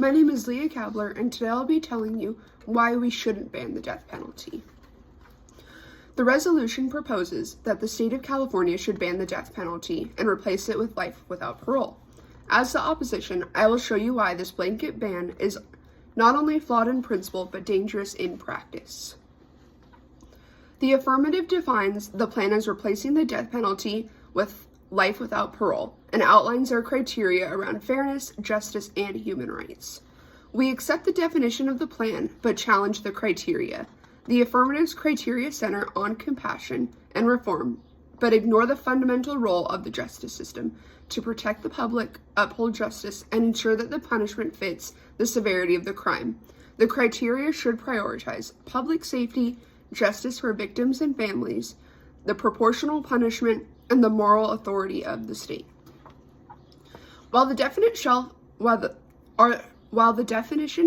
My name is Leah Kabler, and today I'll be telling you why we shouldn't ban the death penalty. The resolution proposes that the state of California should ban the death penalty and replace it with life without parole. As the opposition, I will show you why this blanket ban is not only flawed in principle, but dangerous in practice. The affirmative defines the plan as replacing the death penalty with life without parole, and outlines their criteria around fairness, justice, and human rights. We accept the definition of the plan, but challenge the criteria. The affirmative's criteria center on compassion and reform, but ignore the fundamental role of the justice system to protect the public, uphold justice, and ensure that the punishment fits the severity of the crime. The criteria should prioritize public safety, justice for victims and families, the proportional punishment, and the moral authority of the state. While the definition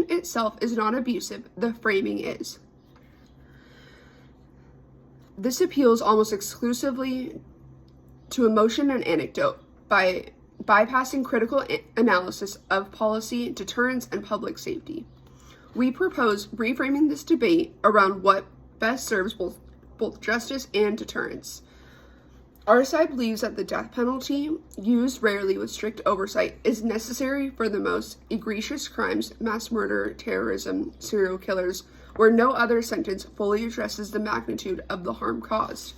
itself is not abusive, the framing is. This appeals almost exclusively to emotion and anecdote by bypassing critical analysis of policy, deterrence, and public safety. We propose reframing this debate around what best serves both justice and deterrence. Our side believes that the death penalty, used rarely with strict oversight, is necessary for the most egregious crimes, mass murder, terrorism, serial killers, where no other sentence fully addresses the magnitude of the harm caused.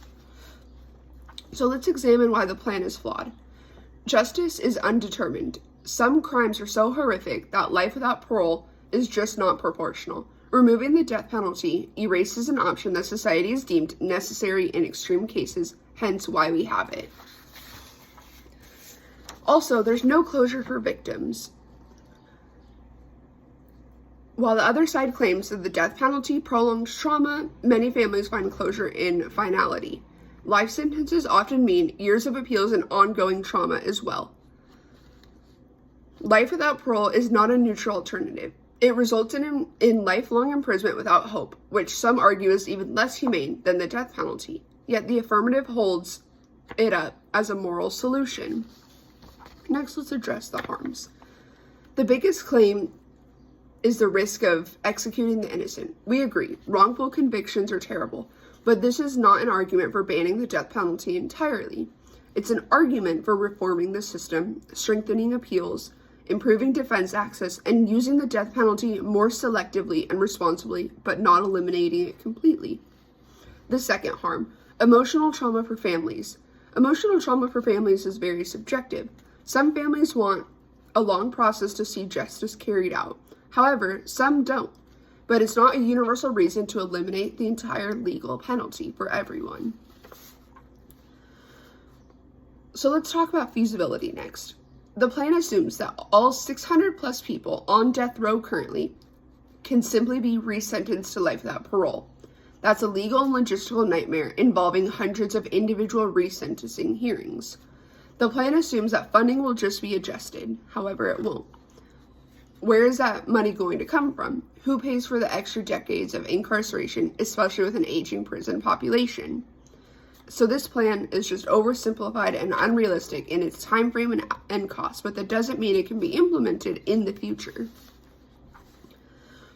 So let's examine why the plan is flawed. Justice is undetermined. Some crimes are so horrific that life without parole is just not proportional. Removing the death penalty erases an option that society has deemed necessary in extreme cases, hence why we have it. Also, there's no closure for victims. While the other side claims that the death penalty prolongs trauma, many families find closure in finality. Life sentences often mean years of appeals and ongoing trauma as well. Life without parole is not a neutral alternative. It results in lifelong imprisonment without hope, which some argue is even less humane than the death penalty. Yet the affirmative holds it up as a moral solution. Next, let's address the harms. The biggest claim is the risk of executing the innocent. We agree, wrongful convictions are terrible, but this is not an argument for banning the death penalty entirely. It's an argument for reforming the system, strengthening appeals, improving defense access, and using the death penalty more selectively and responsibly, but not eliminating it completely. The second harm, emotional trauma for families. Emotional trauma for families is very subjective. Some families want a long process to see justice carried out. However, some don't. But it's not a universal reason to eliminate the entire legal penalty for everyone. So let's talk about feasibility next. The plan assumes that all 600 plus people on death row currently can simply be resentenced to life without parole. That's a legal and logistical nightmare involving hundreds of individual resentencing hearings. The plan assumes that funding will just be adjusted. However, it won't. Where is that money going to come from? Who pays for the extra decades of incarceration, especially with an aging prison population? So this plan is just oversimplified and unrealistic in its time frame and cost, but that doesn't mean it can be implemented in the future.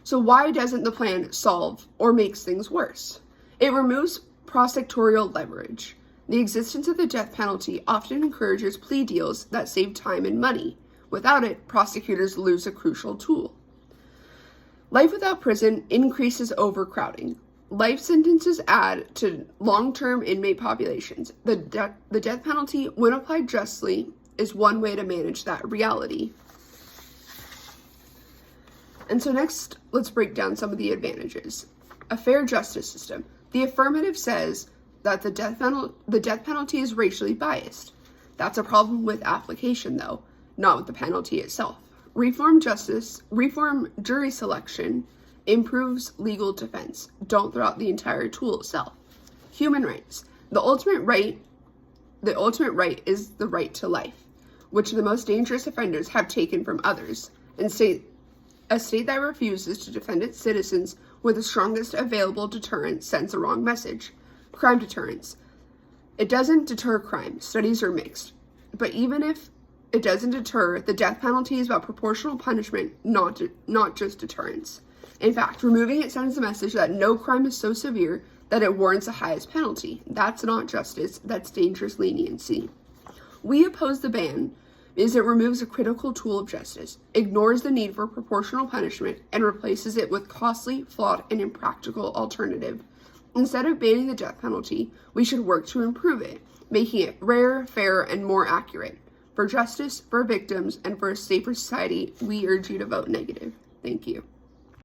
So why doesn't the plan solve or makes things worse? It removes prosecutorial leverage. The existence of the death penalty often encourages plea deals that save time and money. Without it, prosecutors lose a crucial tool. Life without prison increases overcrowding. Life sentences add to long-term inmate populations. The death penalty, when applied justly, is one way to manage that reality. And so next, let's break down some of the advantages. A fair justice system. The affirmative says that the death penalty is racially biased. That's a problem with application, though, not with the penalty itself. Reform jury selection improves legal defense. Don't throw out the entire tool itself. Human rights. The ultimate right is the right to life, which the most dangerous offenders have taken from others. And a state that refuses to defend its citizens with the strongest available deterrent sends the wrong message. Crime deterrence. It doesn't deter crime. Studies are mixed. But even if It doesn't deter. The death penalty is about proportional punishment, not just deterrence. In fact, removing it sends a message that no crime is so severe that it warrants the highest penalty. That's not justice, that's dangerous leniency. We oppose the ban because it removes a critical tool of justice, ignores the need for proportional punishment, and replaces it with costly, flawed, and impractical alternative. Instead of banning the death penalty, we should work to improve it, making it rare, fair, and more accurate. For justice, for victims, and for a safer society, we urge you to vote negative. Thank you.